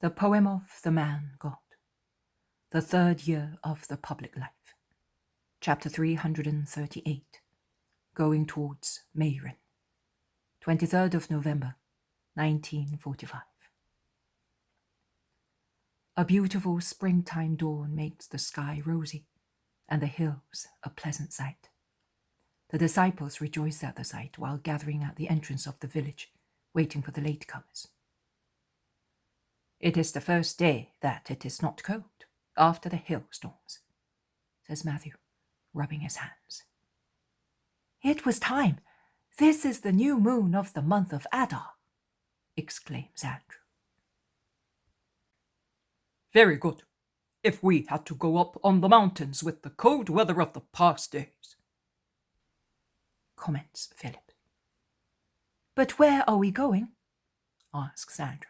The Poem of the Man God. The Third Year of the Public Life. Chapter 338. Going Towards Mayren. 23rd of November, 1945. A beautiful springtime dawn makes the sky rosy, and the hills a pleasant sight. The disciples rejoice at the sight while gathering at the entrance of the village, waiting for the latecomers. "It is the first day that it is not cold, after the hailstorms," says Matthew, rubbing his hands. "It was time. This is the new moon of the month of Adar," exclaims Andrew. "Very good, if we had to go up on the mountains with the cold weather of the past days," comments Philip. "But where are we going?" asks Andrew.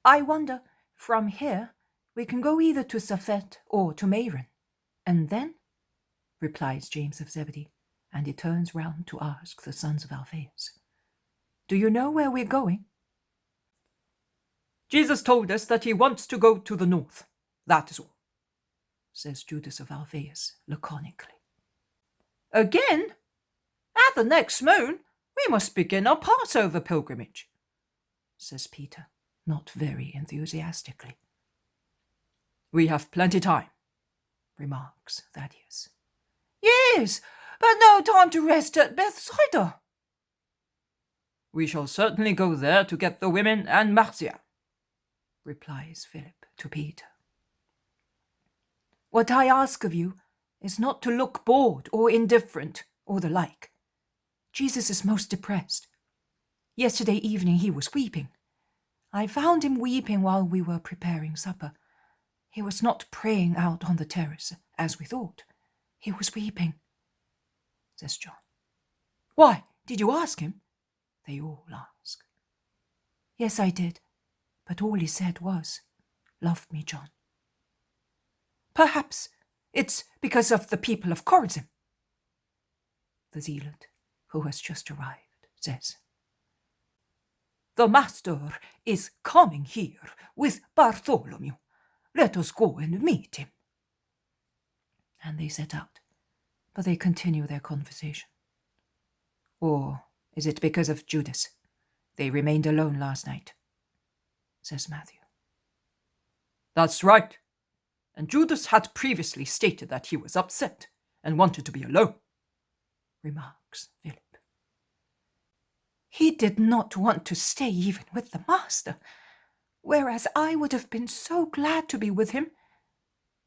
"I wonder, from here, we can go either to Safed or to Mayren, and then," replies James of Zebedee, and he turns round to ask the sons of Alphaeus, "Do you know where we're going?" "Jesus told us that he wants to go to the north, that is all," says Judas of Alphaeus laconically. "Again? At the next moon, we must begin our Passover pilgrimage," says Peter, not very enthusiastically. "We have plenty time," remarks Thaddeus. "Yes, but no time to rest at Bethsaida." "We shall certainly go there to get the women and Marcia," replies Philip to Peter. "What I ask of you is not to look bored or indifferent or the like. Jesus is most depressed. Yesterday evening he was weeping. I found him weeping while we were preparing supper. He was not praying out on the terrace, as we thought. He was weeping," says John. "Why, did you ask him?" they all ask. "Yes, I did, but all he said was, 'Love me, John.'" "Perhaps it's because of the people of Chorazin," the zealot, who has just arrived, says. "The master is coming here with Bartholomew. Let us go and meet him." And they set out, but they continue their conversation. "Or is it because of Judas? They remained alone last night," says Matthew. "That's right. And Judas had previously stated that he was upset and wanted to be alone," remarks Philip. "He did not want to stay even with the master, whereas I would have been so glad to be with him,"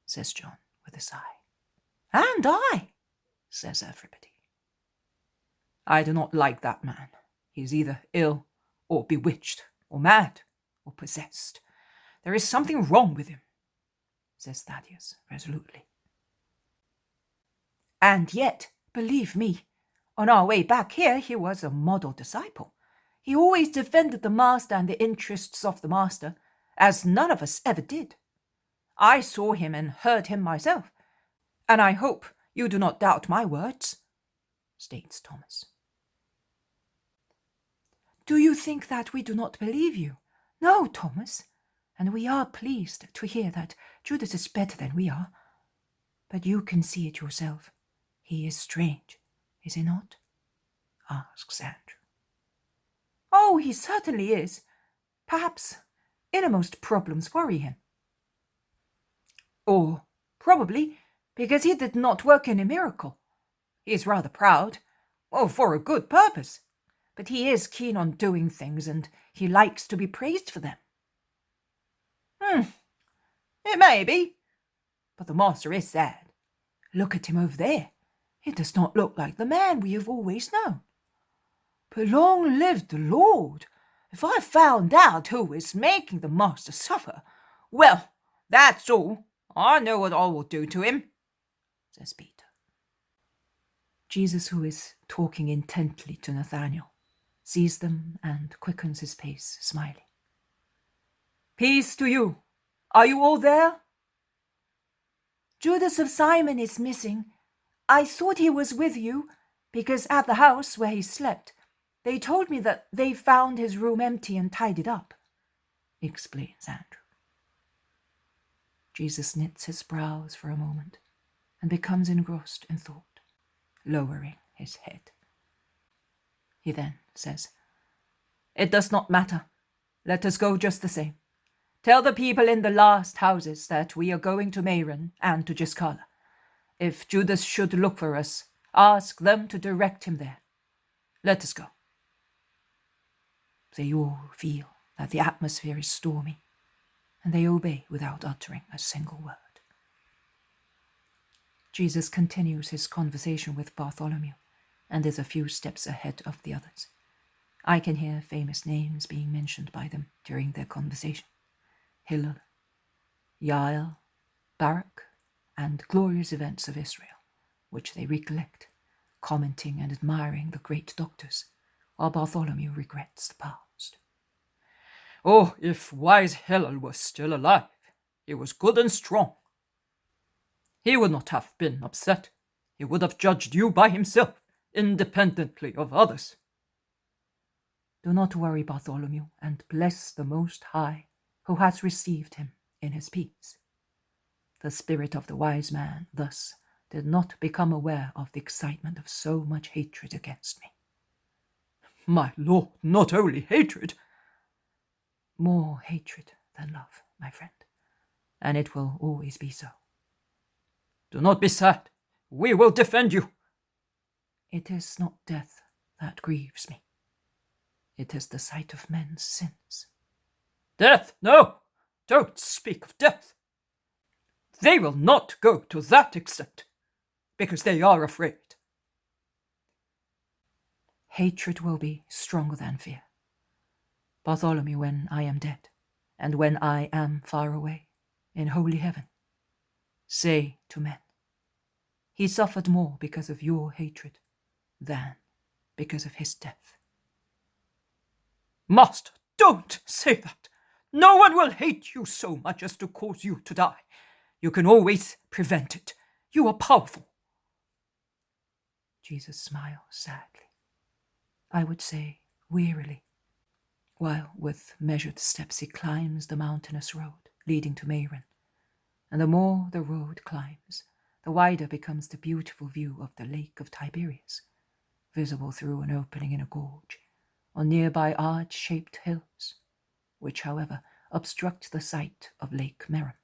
says John with a sigh. "And I," says everybody. "I do not like that man. He is either ill or bewitched or mad or possessed. There is something wrong with him," says Thaddeus resolutely. "And yet, believe me, on our way back here he was a model disciple. He always defended the master and the interests of the master, as none of us ever did. I saw him and heard him myself, and I hope you do not doubt my words," states Thomas. "Do you think that we do not believe you? No, Thomas, and we are pleased to hear that Judas is better than we are. But you can see it yourself. He is strange, is he not?" asks Andrew. "Oh, he certainly is. Perhaps innermost problems worry him. Or probably because he did not work in a miracle. He is rather proud, for a good purpose, but he is keen on doing things and he likes to be praised for them." "It may be, but the master is sad. Look at him over there. He does not look like the man we have always known. But long live the Lord! If I found out who is making the master suffer, well, that's all. I know what I will do to him," says Peter. Jesus, who is talking intently to Nathanael, sees them and quickens his pace, smiling. "Peace to you. Are you all there?" "Judas of Simon is missing. I thought he was with you, because at the house where he slept, they told me that they found his room empty and tidied up," explains Andrew. Jesus knits his brows for a moment and becomes engrossed in thought, lowering his head. He then says, "It does not matter. Let us go just the same. Tell the people in the last houses that we are going to Mairon and to Giscala. If Judas should look for us, ask them to direct him there. Let us go." They all feel that the atmosphere is stormy, and they obey without uttering a single word. Jesus continues his conversation with Bartholomew and is a few steps ahead of the others. I can hear famous names being mentioned by them during their conversation: Hillel, Yael, Barak, and glorious events of Israel, which they recollect, commenting and admiring the great doctors, while Bartholomew regrets the past. "Oh, if wise Hillel was still alive, he was good and strong. He would not have been upset. He would have judged you by himself, independently of others." Do not worry, Bartholomew, and bless the Most High, who has received him in his peace. The spirit of the wise man thus did not become aware of the excitement of so much hatred against me. "My lord, not only hatred." "More hatred than love, my friend, and it will always be so." "Do not be sad. We will defend you." "It is not death that grieves me. It is the sight of men's sins." "Death, no! Don't speak of death. They will not go to that extent, because they are afraid." "Hatred will be stronger than fear. Bartholomew, when I am dead, and when I am far away, in holy heaven, say to men, he suffered more because of your hatred than because of his death." "Master, don't say that. No one will hate you so much as to cause you to die. You can always prevent it. You are powerful." Jesus smiles sadly, I would say wearily, while with measured steps he climbs the mountainous road leading to Mairon. And the more the road climbs, the wider becomes the beautiful view of the Lake of Tiberias, visible through an opening in a gorge, on nearby arch-shaped hills, which, however, obstruct the sight of Lake Merom,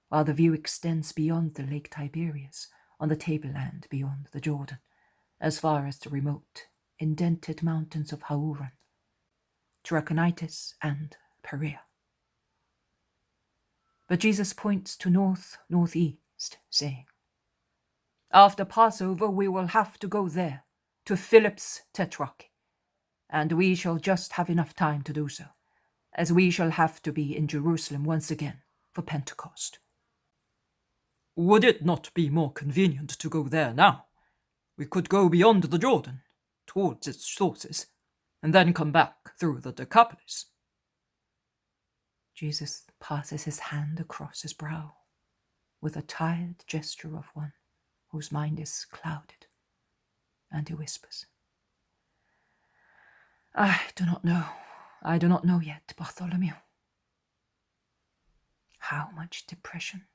while the view extends beyond the Lake Tiberias on the tableland beyond the Jordan, as far as the remote, indented mountains of Hauran, Trachonitis, and Perea. But Jesus points to northeast, saying, "After Passover we will have to go there, to Philip's tetrarchy, and we shall just have enough time to do so, as we shall have to be in Jerusalem once again for Pentecost." "Would it not be more convenient to go there now? We could go beyond the Jordan, towards its sources, and then come back through the Decapolis." Jesus passes his hand across his brow, with a tired gesture of one whose mind is clouded, and he whispers, I do not know yet, Bartholomew. How much depression,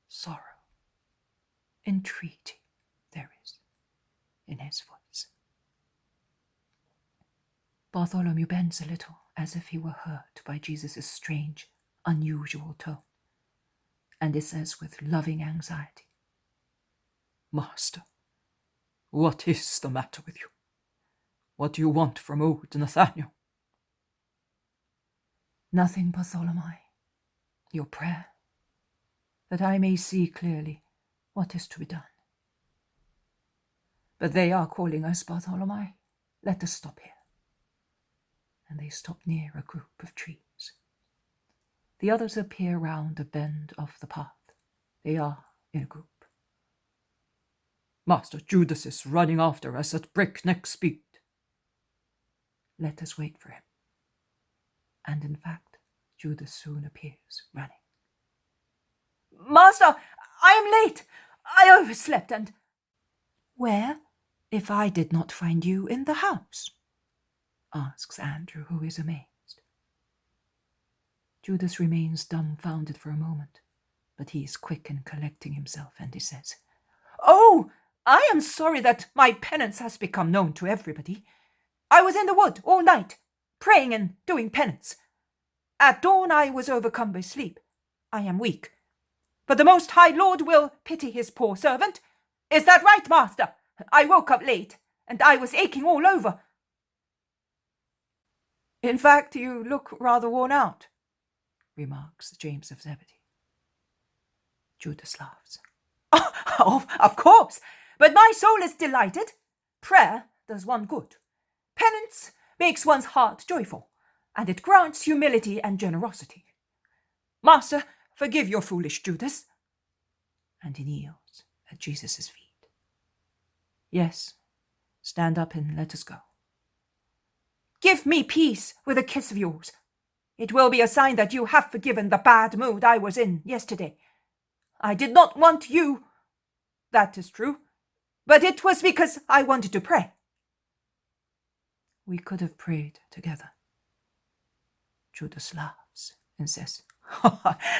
sorrow, entreaty there is in his voice." Bartholomew bends a little, as if he were hurt by Jesus' strange, unusual tone, and he says with loving anxiety, "Master, what is the matter with you? What do you want from old Nathaniel?" "Nothing, Bartholomew. Your prayer, that I may see clearly what is to be done. But they are calling us, Bartholomew. Let us stop here." And they stop near a group of trees. The others appear round a bend of the path. They are in a group. "Master, Judas is running after us at breakneck speed." Let us wait for him. And in fact, Judas soon appears, running. "Master, I am late. I overslept and—" "Where, if I did not find you in the house?" asks Andrew, who is amazed. Judas remains dumbfounded for a moment, but he is quick in collecting himself, and he says, "Oh, I am sorry that my penance has become known to everybody. I was in the wood all night, praying and doing penance. At dawn I was overcome by sleep. I am weak. But the Most High Lord will pity his poor servant. Is that right, Master? I woke up late, and I was aching all over." "In fact, you look rather worn out," remarks James of Zebedee. Judas laughs. Of course, but my soul is delighted. Prayer does one good. Penance makes one's heart joyful, and it grants humility and generosity. Master, forgive your foolish Judas. And he kneels at Jesus' feet. "Yes, stand up and let us go." "Give me peace with a kiss of yours. It will be a sign that you have forgiven the bad mood I was in yesterday. I did not want you, that is true, but it was because I wanted to pray." "We could have prayed together." Judas laughs and says,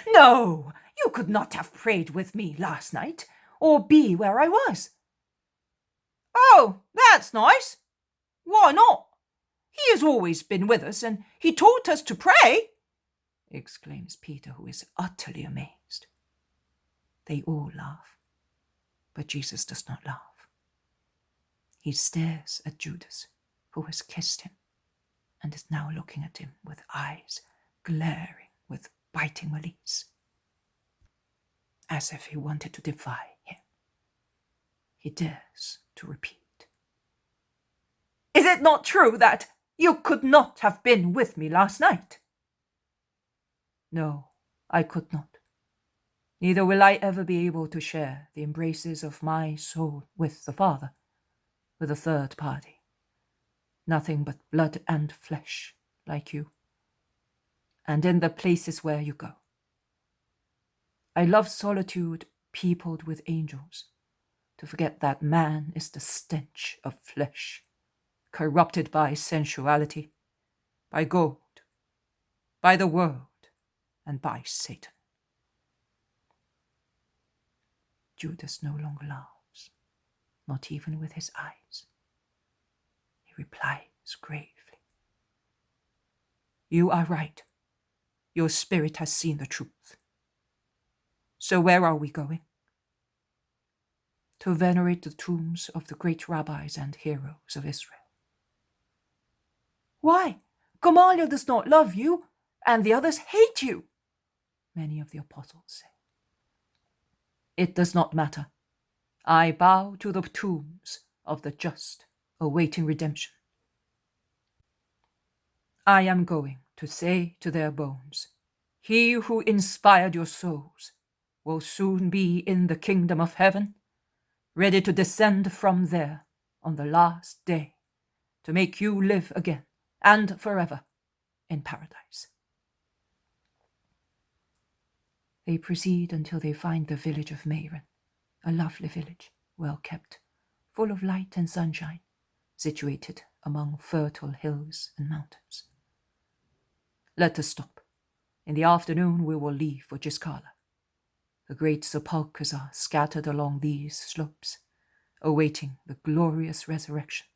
"No, you could not have prayed with me last night, or be where I was." "Oh, that's nice. Why not? He has always been with us, and he taught us to pray," exclaims Peter, who is utterly amazed. They all laugh, but Jesus does not laugh. He stares at Judas, who has kissed him, and is now looking at him with eyes glaring with biting malice, as if he wanted to defy him. He dares to repeat, "Is it not true that you could not have been with me last night?" "No, I could not. Neither will I ever be able to share the embraces of my soul with the Father, with a third party, nothing but blood and flesh like you, and in the places where you go. I love solitude peopled with angels, to forget that man is the stench of flesh, corrupted by sensuality, by gold, by the world, and by Satan." Judas no longer laughs, not even with his eyes. He replies gravely, "You are right. Your spirit has seen the truth. So where are we going?" "To venerate the tombs of the great rabbis and heroes of Israel." "Why? Gamaliel does not love you, and the others hate you," many of the apostles say. "It does not matter. I bow to the tombs of the just, awaiting redemption. I am going to say to their bones, he who inspired your souls will soon be in the kingdom of heaven, ready to descend from there on the last day to make you live again and forever in paradise." They proceed until they find the village of Meirin, a lovely village, well kept, full of light and sunshine, situated among fertile hills and mountains. "Let us stop. In the afternoon we will leave for Giscala. The great sepulchres are scattered along these slopes, awaiting the glorious resurrection